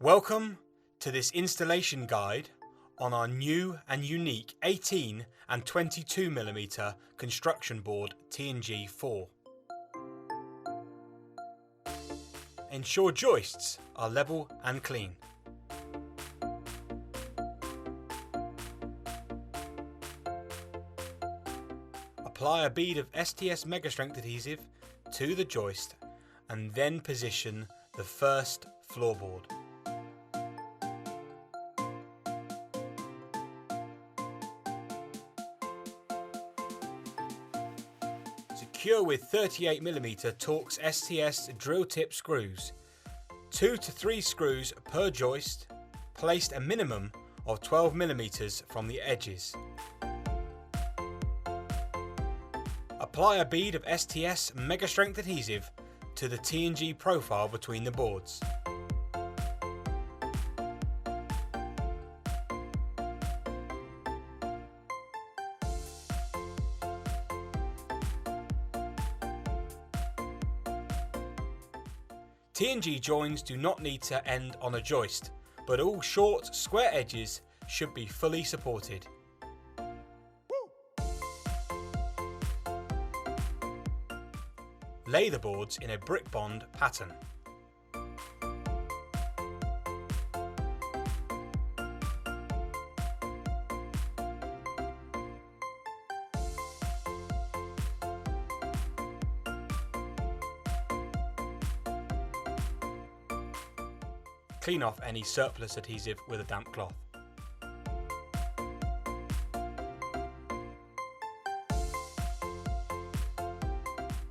Welcome to this installation guide on our new and unique 18 and 22mm Construction Board TG4. Ensure joists are level and clean. Apply a bead of STS mega strength adhesive to the joist and then position the first floorboard. Secure with 38mm Torx STS drill tip screws. 2 to 3 screws per joist, placed a minimum of 12mm from the edges. Apply a bead of STS mega strength adhesive to the T&G profile between the boards. T&G joins do not need to end on a joist, but all short, square edges should be fully supported. Lay the boards in a brick bond pattern. Clean off any surplus adhesive with a damp cloth.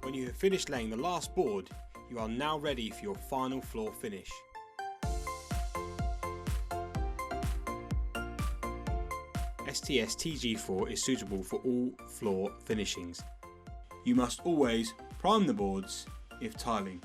When you have finished laying the last board, you are now ready for your final floor finish. STS TG4 is suitable for all floor finishings. You must always prime the boards if tiling.